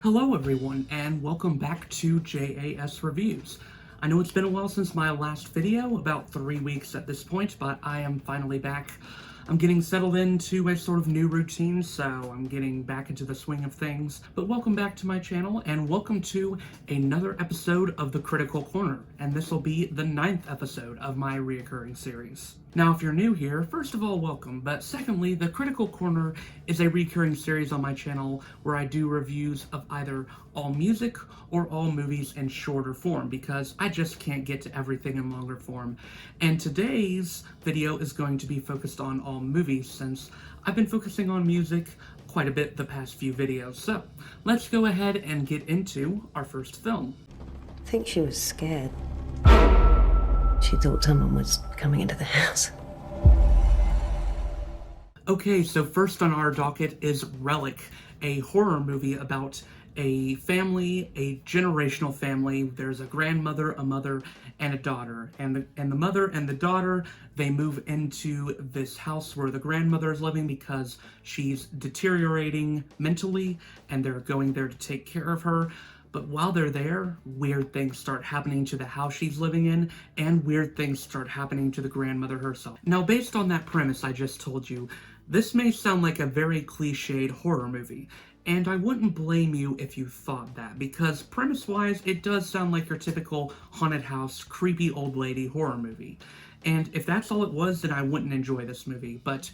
Hello everyone, and welcome back to JAS Reviews. I know it's been a while since my last video, about 3 weeks at this point, but I am finally back. I'm getting settled into a sort of new routine, so I'm getting back into the swing of things. But welcome back to my channel, and welcome to another episode of The Critical Corner, and this will be the 9th episode of my reoccurring series. Now, if you're new here, first of all, welcome, but secondly, The Critical Corner is a recurring series on my channel where I do reviews of either all music or all movies in shorter form, because I just can't get to everything in longer form. And today's video is going to be focused on all movies, since I've been focusing on music quite a bit the past few videos. So, let's go ahead and get into our first film. I think she was scared. She thought someone was coming into the house. Okay, so first on our docket is Relic, a horror movie about a family, a generational family. There's a grandmother, a mother, and a daughter. And the mother and the daughter, they move into this house where the grandmother is living because she's deteriorating mentally, and they're going there to take care of her. But while they're there, weird things start happening to the house she's living in, and weird things start happening to the grandmother herself. Now, based on that premise I just told you, this may sound like a very cliched horror movie, and I wouldn't blame you if you thought that, because premise-wise, it does sound like your typical haunted house, creepy old lady horror movie. And if that's all it was, then I wouldn't enjoy this movie. But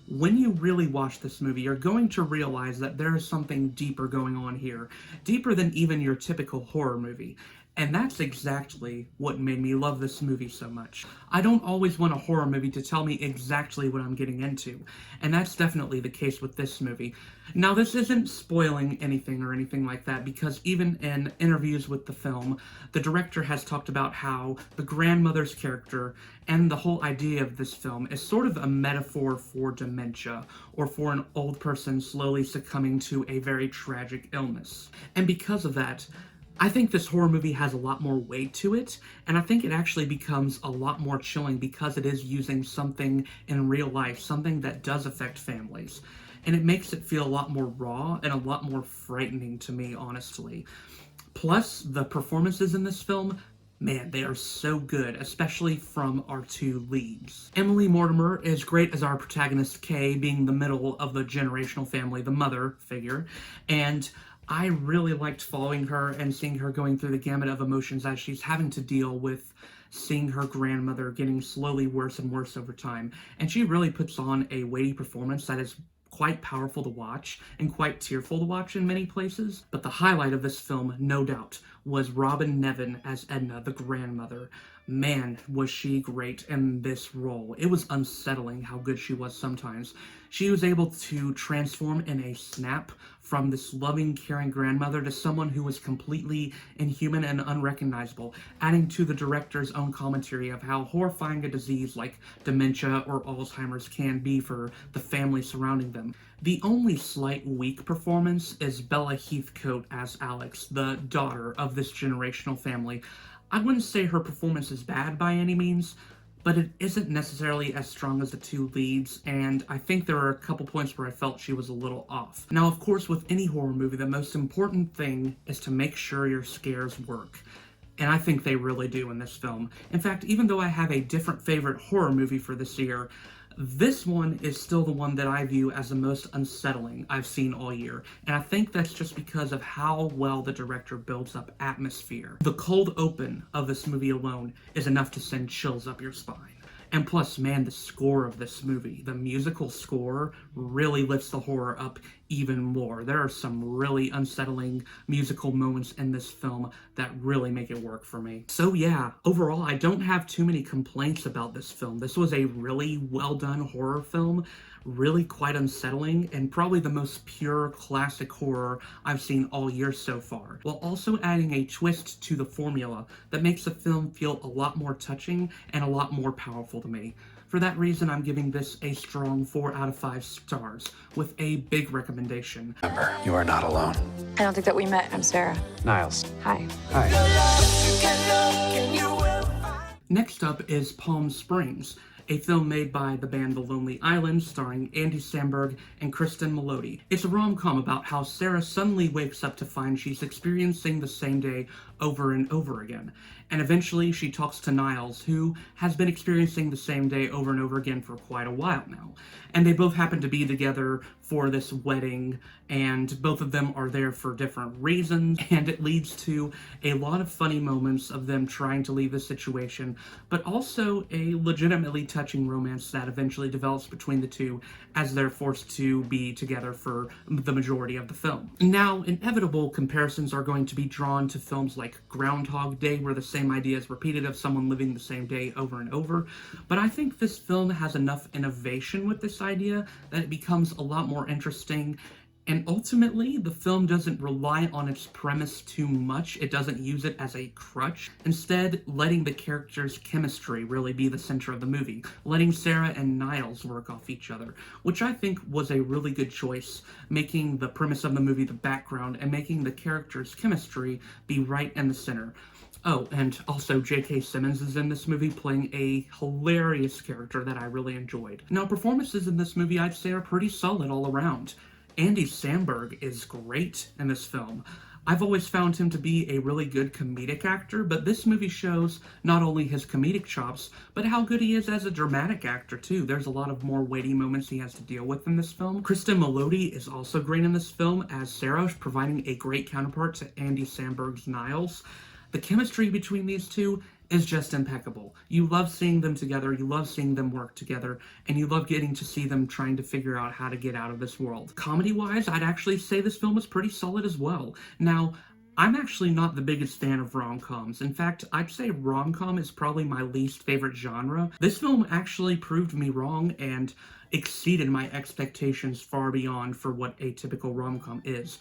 when you really watch this movie, you're going to realize that there is something deeper going on here, deeper than even your typical horror movie. And that's exactly what made me love this movie so much. I don't always want a horror movie to tell me exactly what I'm getting into, and that's definitely the case with this movie. Now, this isn't spoiling anything or anything like that, because even in interviews with the film, the director has talked about how the grandmother's character and the whole idea of this film is sort of a metaphor for dementia, or for an old person slowly succumbing to a very tragic illness. And because of that, I think this horror movie has a lot more weight to it, and I think it actually becomes a lot more chilling because it is using something in real life, something that does affect families. And it makes it feel a lot more raw and a lot more frightening to me, honestly. Plus, the performances in this film, man, they are so good, especially from our two leads. Emily Mortimer is great as our protagonist, Kay, being the middle of the generational family, the mother figure, and I really liked following her and seeing her going through the gamut of emotions as she's having to deal with seeing her grandmother getting slowly worse and worse over time. And she really puts on a weighty performance that is quite powerful to watch and quite tearful to watch in many places. But the highlight of this film, no doubt, was Robin Nevin as Edna, the grandmother. Man, was she great in this role. It was unsettling how good she was sometimes. She was able to transform in a snap from this loving, caring grandmother to someone who was completely inhuman and unrecognizable, adding to the director's own commentary of how horrifying a disease like dementia or Alzheimer's can be for the family surrounding them. The only slight weak performance is Bella Heathcote as Alex, the daughter of this generational family. I wouldn't say her performance is bad by any means, but it isn't necessarily as strong as the two leads, and I think there are a couple points where I felt she was a little off. Now, of course, with any horror movie, the most important thing is to make sure your scares work. And I think they really do in this film. In fact, even though I have a different favorite horror movie for this year, this one is still the one that I view as the most unsettling I've seen all year, and I think that's just because of how well the director builds up atmosphere. The cold open of this movie alone is enough to send chills up your spine. And plus, man, the score of this movie, the musical score, really lifts the horror up even more. There are some really unsettling musical moments in this film that really make it work for me. So yeah, overall, I don't have too many complaints about this film. This was a really well-done horror film, really quite unsettling, and probably the most pure classic horror I've seen all year so far, while also adding a twist to the formula that makes the film feel a lot more touching and a lot more powerful to me. For that reason, I'm giving this a strong 4 out of 5 stars, with a big recommendation. Remember, you are not alone. I don't think that we met. I'm Sarah. Niles. Hi. Hi. Next up is Palm Springs, a film made by the band The Lonely Island starring Andy Samberg and Kristen Melody. It's a rom-com about how Sarah suddenly wakes up to find she's experiencing the same day over and over again. And eventually she talks to Niles, who has been experiencing the same day over and over again for quite a while now. And they both happen to be together for this wedding, and both of them are there for different reasons, and it leads to a lot of funny moments of them trying to leave the situation, but also a legitimately touching romance that eventually develops between the two as they're forced to be together for the majority of the film. Now, inevitable comparisons are going to be drawn to films like Groundhog Day, where the same idea is repeated of someone living the same day over and over, but I think this film has enough innovation with this idea that it becomes a lot more interesting. And ultimately, the film doesn't rely on its premise too much. It doesn't use it as a crutch. Instead, letting the characters' chemistry really be the center of the movie, letting Sarah and Niles work off each other, which I think was a really good choice, making the premise of the movie the background and making the characters' chemistry be right in the center. Oh, and also J.K. Simmons is in this movie playing a hilarious character that I really enjoyed. Now, performances in this movie I'd say are pretty solid all around. Andy Samberg is great in this film. I've always found him to be a really good comedic actor, but this movie shows not only his comedic chops, but how good he is as a dramatic actor too. There's a lot of more weighty moments he has to deal with in this film. Kristen Melody is also great in this film as Sarah, providing a great counterpart to Andy Samberg's Niles. The chemistry between these two is just impeccable. You love seeing them together, you love seeing them work together, and you love getting to see them trying to figure out how to get out of this world. Comedy-wise, I'd actually say this film is pretty solid as well. Now, I'm actually not the biggest fan of rom-coms. In fact, I'd say rom-com is probably my least favorite genre. This film actually proved me wrong and exceeded my expectations far beyond for what a typical rom-com is.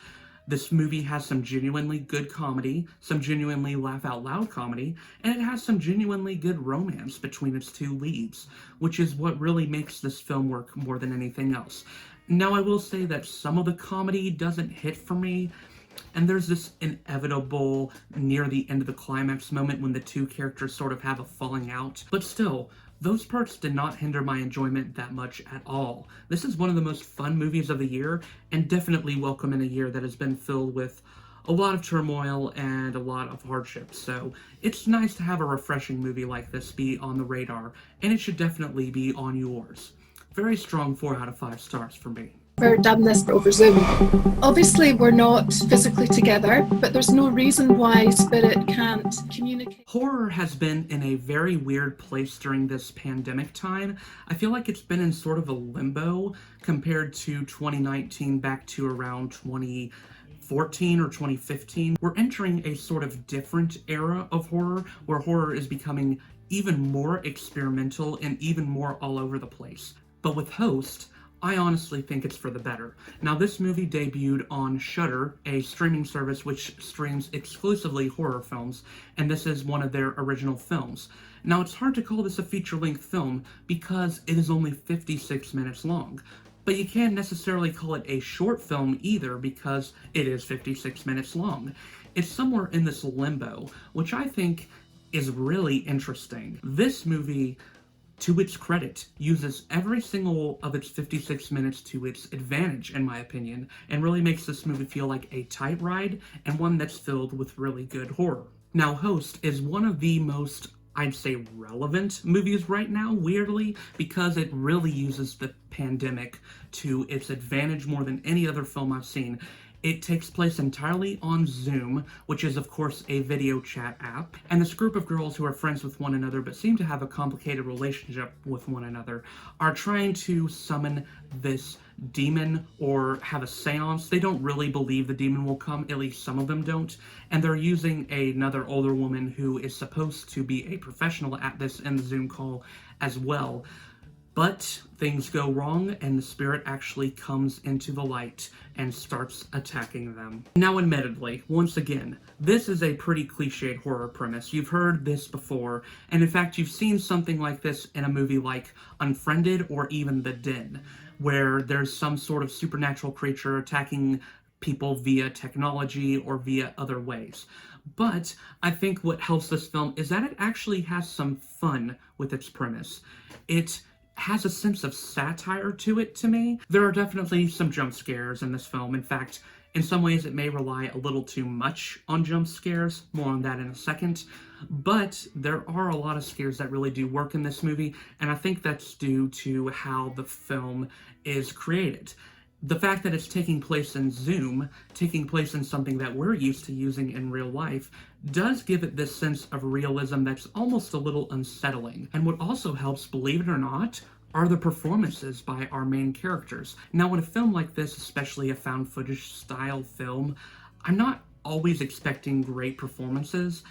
This movie has some genuinely good comedy, some genuinely laugh-out-loud comedy, and it has some genuinely good romance between its two leads, which is what really makes this film work more than anything else. Now, I will say that some of the comedy doesn't hit for me, and there's this inevitable near the end of the climax moment when the two characters sort of have a falling out, but still, those parts did not hinder my enjoyment that much at all. This is one of the most fun movies of the year, and definitely welcome in a year that has been filled with a lot of turmoil and a lot of hardships, so it's nice to have a refreshing movie like this be on the radar, and it should definitely be on yours. Very strong 4 out of 5 stars for me. We're done this over Zoom. Obviously, we're not physically together, but there's no reason why Spirit can't communicate. Horror has been in a very weird place during this pandemic time. I feel like it's been in sort of a limbo compared to 2019 back to around 2014 or 2015. We're entering a sort of different era of horror where horror is becoming even more experimental and even more all over the place. But with Host, I honestly think it's for the better. Now, this movie debuted on Shudder, a streaming service which streams exclusively horror films, and this is one of their original films. Now, it's hard to call this a feature-length film because it is only 56 minutes long, but you can't necessarily call it a short film either because it is 56 minutes long. It's somewhere in this limbo, which I think is really interesting. This movie, to its credit, uses every single of its 56 minutes to its advantage, in my opinion, and really makes this movie feel like a tight ride and one that's filled with really good horror. Now, Host is one of the most, I'd say, relevant movies right now, weirdly, because it really uses the pandemic to its advantage more than any other film I've seen. It takes place entirely on Zoom, which is of course a video chat app, and this group of girls who are friends with one another but seem to have a complicated relationship with one another are trying to summon this demon or have a seance. They don't really believe the demon will come, at least some of them don't, and they're using another older woman who is supposed to be a professional at this in the Zoom call as well. But things go wrong, and the spirit actually comes into the light and starts attacking them. Now, admittedly, once again, this is a pretty cliched horror premise. You've heard this before, and in fact, you've seen something like this in a movie like Unfriended or even The Den, where there's some sort of supernatural creature attacking people via technology or via other ways. But I think what helps this film is that it actually has some fun with its premise. It has a sense of satire to it to me. There are definitely some jump scares in this film. In fact, in some ways it may rely a little too much on jump scares. More on that in a second. But there are a lot of scares that really do work in this movie, and I think that's due to how the film is created. The fact that it's taking place in Zoom, taking place in something that we're used to using in real life, does give it this sense of realism that's almost a little unsettling. And what also helps, believe it or not, are the performances by our main characters. Now, in a film like this, especially a found footage style film, I'm not always expecting great performances,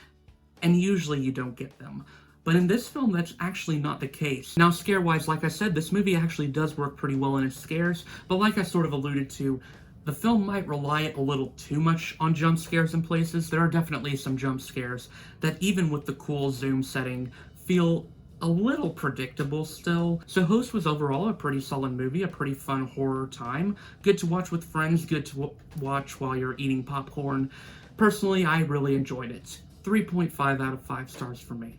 and usually you don't get them. But in this film, that's actually not the case. Now, scare-wise, like I said, this movie actually does work pretty well in its scares, but like I sort of alluded to, the film might rely a little too much on jump scares in places. There are definitely some jump scares that, even with the cool Zoom setting, feel a little predictable still. So Host was overall a pretty solid movie, a pretty fun horror time. Good to watch with friends, good to watch while you're eating popcorn. Personally, I really enjoyed it. 3.5 out of 5 stars for me.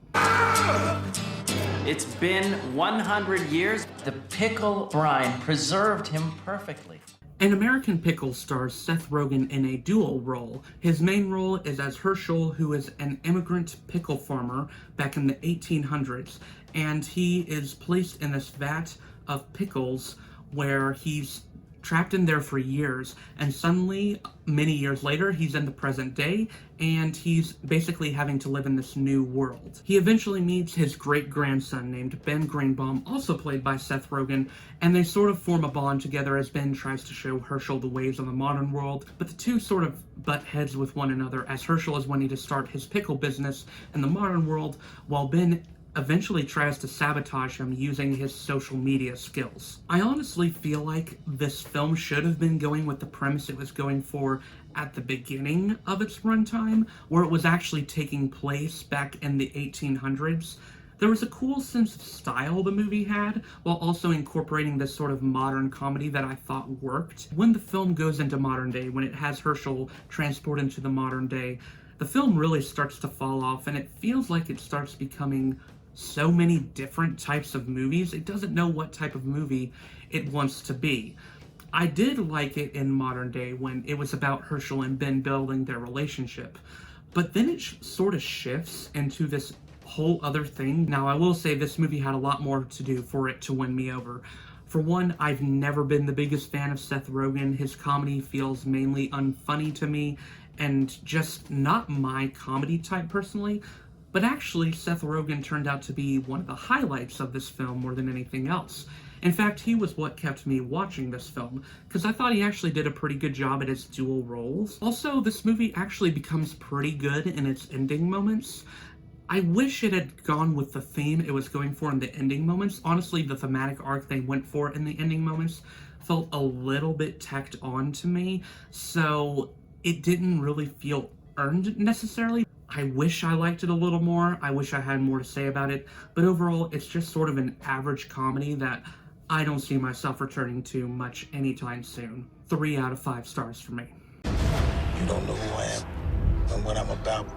It's been 100 years. The pickle brine preserved him perfectly. An American Pickle stars Seth Rogen in a dual role. His main role is as Herschel, who is an immigrant pickle farmer back in the 1800s, and he is placed in this vat of pickles where he's trapped in there for years, and suddenly, many years later, he's in the present day, and he's basically having to live in this new world. He eventually meets his great-grandson named Ben Greenbaum, also played by Seth Rogen, and they sort of form a bond together as Ben tries to show Herschel the ways of the modern world, but the two sort of butt heads with one another as Herschel is wanting to start his pickle business in the modern world, while Ben eventually tries to sabotage him using his social media skills. I honestly feel like this film should have been going with the premise it was going for at the beginning of its runtime, where it was actually taking place back in the 1800s. There was a cool sense of style the movie had, while also incorporating this sort of modern comedy that I thought worked. When the film goes into modern day, when it has Herschel transport into the modern day, the film really starts to fall off, and it feels like it starts becoming so many different types of movies, it doesn't know what type of movie it wants to be. I did like it in modern day when it was about Herschel and Ben building their relationship, but then it sort of shifts into this whole other thing. Now, I will say this movie had a lot more to do for it to win me over. For one, I've never been the biggest fan of Seth Rogen. His comedy feels mainly unfunny to me, and just not my comedy type personally. But actually, Seth Rogen turned out to be one of the highlights of this film more than anything else. In fact, he was what kept me watching this film, because I thought he actually did a pretty good job at his dual roles. Also, this movie actually becomes pretty good in its ending moments. I wish it had gone with the theme it was going for in the ending moments. Honestly, the thematic arc they went for in the ending moments felt a little bit tacked on to me, so it didn't really feel earned necessarily. I wish I liked it a little more. I wish I had more to say about it. But overall, it's just sort of an average comedy that I don't see myself returning to much anytime soon. 3 out of 5 stars for me. You don't know who I am and what I'm about,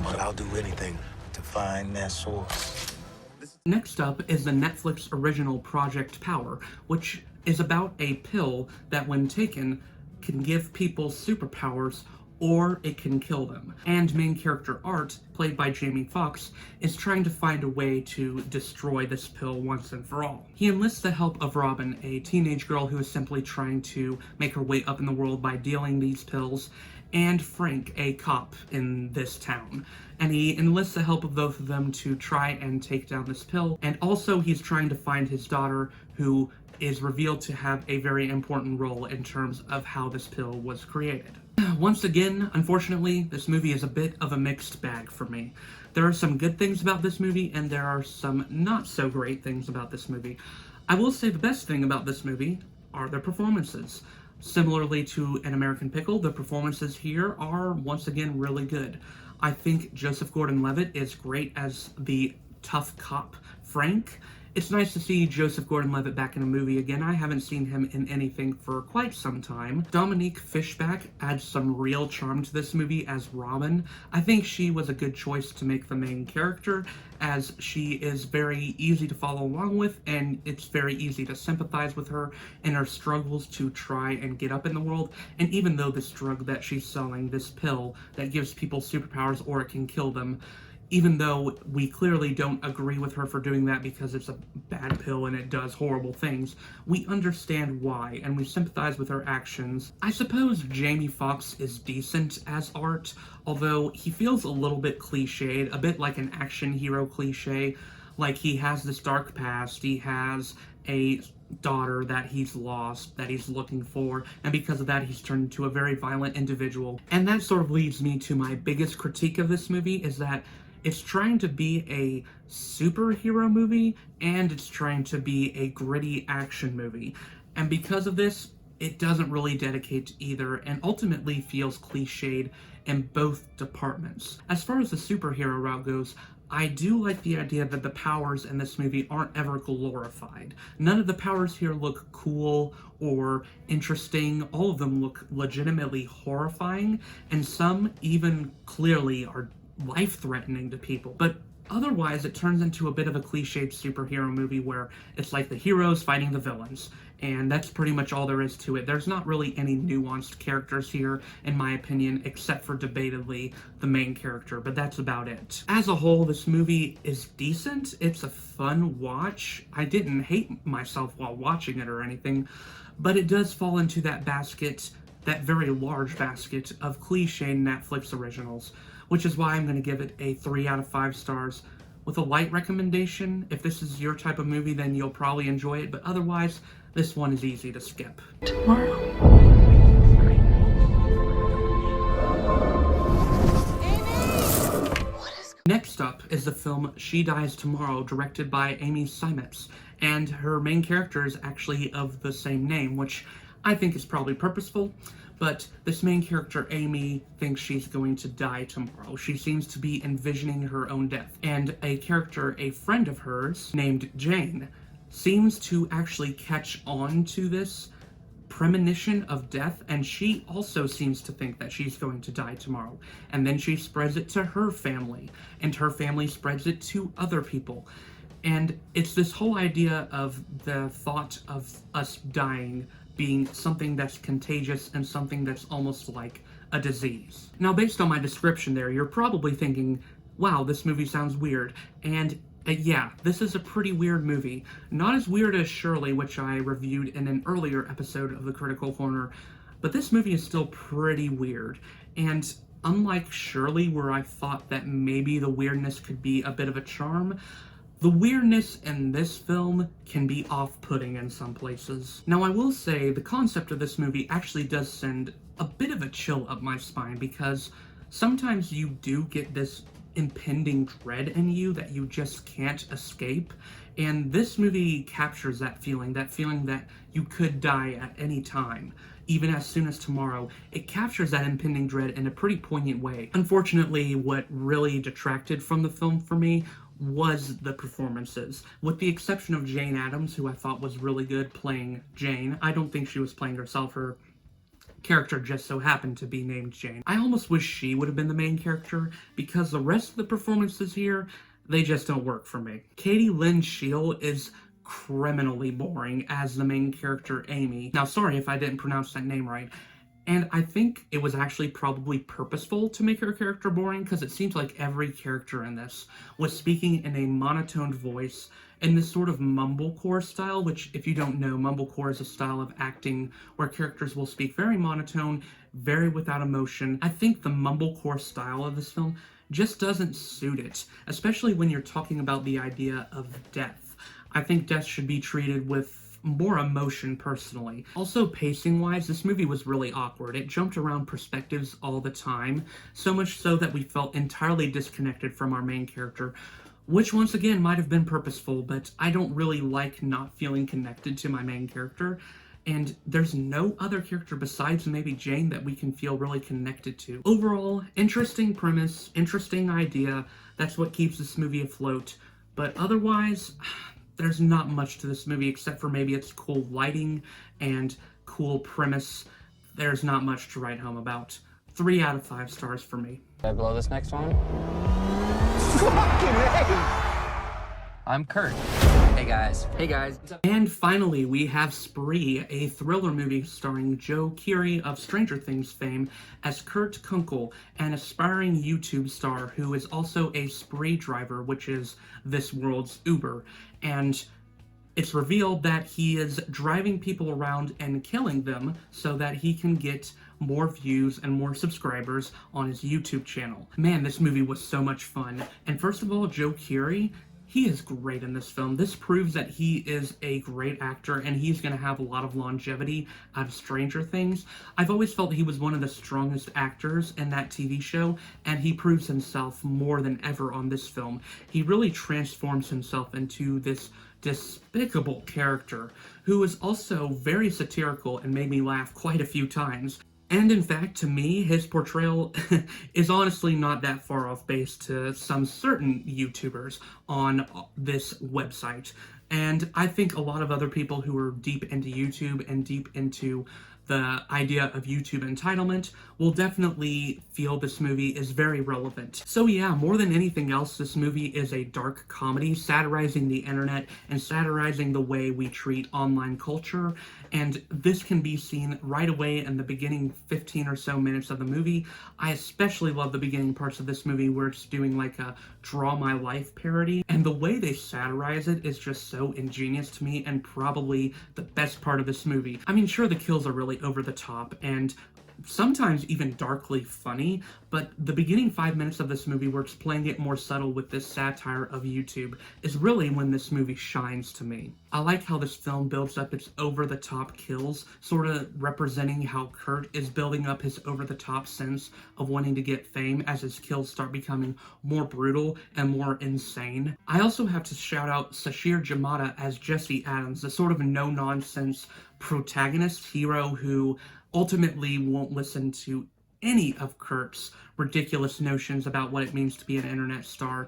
but I'll do anything to find that source. Next up is the Netflix original Project Power, which is about a pill that, when taken, can give people superpowers or it can kill them. And main character Art, played by Jamie Foxx, is trying to find a way to destroy this pill once and for all. He enlists the help of Robin, a teenage girl who is simply trying to make her way up in the world by dealing these pills, and Frank, a cop in this town. And he enlists the help of both of them to try and take down this pill, and also he's trying to find his daughter, who is revealed to have a very important role in terms of how this pill was created. Once again, unfortunately, this movie is a bit of a mixed bag for me. There are some good things about this movie, and there are some not so great things about this movie. I will say the best thing about this movie are the performances. Similarly to An American Pickle, the performances here are once again really good. I think Joseph Gordon-Levitt is great as the tough cop Frank, It's nice to see Joseph Gordon-Levitt back in a movie again. I haven't seen him in anything for quite some time. Dominique Fishback adds some real charm to this movie as Robin. I think she was a good choice to make the main character, as she is very easy to follow along with, and it's very easy to sympathize with her and her struggles to try and get up in the world. And even though this drug that she's selling, this pill that gives people superpowers or it can kill them, even though we clearly don't agree with her for doing that because it's a bad pill and it does horrible things, we understand why, and we sympathize with her actions. I suppose Jamie Foxx is decent as Art, although he feels a little bit cliched, a bit like an action hero cliche. Like, he has this dark past, he has a daughter that he's lost, that he's looking for, and because of that he's turned into a very violent individual. And that sort of leads me to my biggest critique of this movie, is that it's trying to be a superhero movie, and it's trying to be a gritty action movie. And because of this, it doesn't really dedicate to either, and ultimately feels cliched in both departments. As far as the superhero route goes, I do like the idea that the powers in this movie aren't ever glorified. None of the powers here look cool or interesting. All of them look legitimately horrifying, and some even clearly are life-threatening to people. But otherwise, it turns into a bit of a cliched superhero movie where it's like the heroes fighting the villains, and that's pretty much all there is to it. There's not really any nuanced characters here, in my opinion, except for debatably the main character, but that's about it. As a whole, this movie is decent. It's a fun watch. I didn't hate myself while watching it or anything, but it does fall into that basket, that very large basket of cliche Netflix originals, which is why I'm going to give it a 3 out of 5 stars with a light recommendation. If this is your type of movie, then you'll probably enjoy it, but otherwise, this one is easy to skip. Tomorrow. Next up is the film She Dies Tomorrow, directed by Amy Seimetz, and her main character is actually of the same name, which I think is probably purposeful. But this main character, Amy, thinks she's going to die tomorrow. She seems to be envisioning her own death. And a character, a friend of hers, named Jane, seems to actually catch on to this premonition of death, and she also seems to think that she's going to die tomorrow. And then she spreads it to her family, and her family spreads it to other people. And it's this whole idea of the thought of us dying being something that's contagious and something that's almost like a disease. Now, based on my description there, you're probably thinking, wow, this movie sounds weird. And yeah, this is a pretty weird movie. Not as weird as Shirley, which I reviewed in an earlier episode of the Critical Corner, but this movie is still pretty weird. And unlike Shirley, where I thought that maybe the weirdness could be a bit of a charm, the weirdness in this film can be off-putting in some places. Now, I will say the concept of this movie actually does send a bit of a chill up my spine, because sometimes you do get this impending dread in you that you just can't escape, and this movie captures that feeling that you could die at any time, even as soon as tomorrow. It captures that impending dread in a pretty poignant way. Unfortunately, what really detracted from the film for me was the performances. With the exception of Jane Addams, who I thought was really good playing Jane. I don't think she was playing herself. Her character just so happened to be named Jane. I almost wish she would have been the main character, because the rest of the performances here, they just don't work for me. Katie Lynn Sheil is criminally boring as the main character, Amy. Now, sorry if I didn't pronounce that name right. And I think it was actually probably purposeful to make her character boring, because it seems like every character in this was speaking in a monotoned voice in this sort of mumblecore style, which, if you don't know, mumblecore is a style of acting where characters will speak very monotone, very without emotion. I think the mumblecore style of this film just doesn't suit it, especially when you're talking about the idea of death. I think death should be treated with more emotion, personally. Also, pacing-wise, this movie was really awkward. It jumped around perspectives all the time, so much so that we felt entirely disconnected from our main character, which once again might have been purposeful, but I don't really like not feeling connected to my main character, and there's no other character besides maybe Jane that we can feel really connected to. Overall, interesting premise, interesting idea. That's what keeps this movie afloat, but otherwise, there's not much to this movie except for maybe its cool lighting and cool premise. There's not much to write home about. 3 out of 5 stars for me. Should I blow this next one? I'm Kurt. Hey guys. Hey guys. And finally, we have Spree, a thriller movie starring Joe Keery of Stranger Things fame as Kurt Kunkel, an aspiring YouTube star who is also a Spree driver, which is this world's Uber. And it's revealed that he is driving people around and killing them so that he can get more views and more subscribers on his YouTube channel. Man, this movie was so much fun. And first of all, Joe Keery, he is great in this film. This proves that he is a great actor and he's going to have a lot of longevity out of Stranger Things. I've always felt he was one of the strongest actors in that TV show, and he proves himself more than ever on this film. He really transforms himself into this despicable character who is also very satirical and made me laugh quite a few times. And in fact, to me, his portrayal is honestly not that far off base to some certain YouTubers on this website. And I think a lot of other people who are deep into YouTube and deep into the idea of YouTube entitlement will definitely feel this movie is very relevant. So yeah, more than anything else, this movie is a dark comedy satirizing the internet and satirizing the way we treat online culture, and this can be seen right away in the beginning 15 or so minutes of the movie. I especially love the beginning parts of this movie where it's doing like a Draw My Life parody, and the way they satirize it is just so ingenious to me and probably the best part of this movie. I mean, sure, the kills are really over the top and sometimes even darkly funny, but the beginning 5 minutes of this movie where it's playing it more subtle with this satire of YouTube is really when this movie shines to me. I like how this film builds up its over-the-top kills, sort of representing how Kurt is building up his over-the-top sense of wanting to get fame as his kills start becoming more brutal and more insane. I also have to shout out Sashir Jamada as Jesse Adams, the sort of no-nonsense protagonist hero who ultimately won't listen to any of Kurt's ridiculous notions about what it means to be an internet star.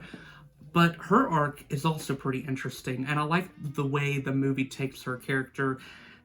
But her arc is also pretty interesting, and I like the way the movie takes her character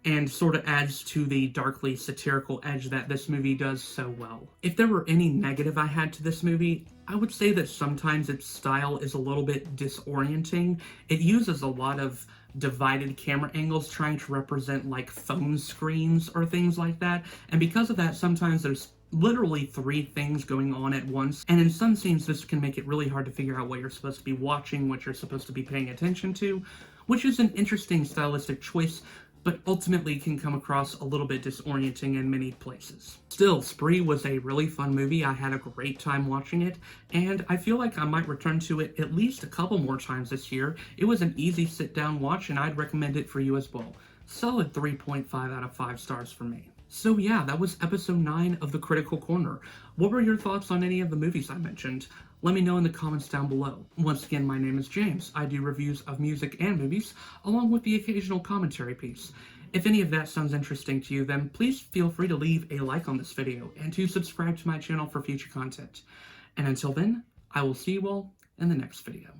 and sort of adds to the darkly satirical edge that this movie does so well. If there were any negative I had to this movie, I would say that sometimes its style is a little bit disorienting. It uses a lot of divided camera angles trying to represent like phone screens or things like that, and because of that sometimes there's literally 3 things going on at once, and in some scenes this can make it really hard to figure out what you're supposed to be watching, what you're supposed to be paying attention to, which is an interesting stylistic choice, but ultimately can come across a little bit disorienting in many places. Still, Spree was a really fun movie. I had a great time watching it, and I feel like I might return to it at least a couple more times this year. It was an easy sit-down watch, and I'd recommend it for you as well. Solid 3.5 out of 5 stars for me. So yeah, that was episode 9 of The Critical Corner. What were your thoughts on any of the movies I mentioned? Let me know in the comments down below. Once again, my name is James. I do reviews of music and movies, along with the occasional commentary piece. If any of that sounds interesting to you, then please feel free to leave a like on this video and to subscribe to my channel for future content. And until then, I will see you all in the next video.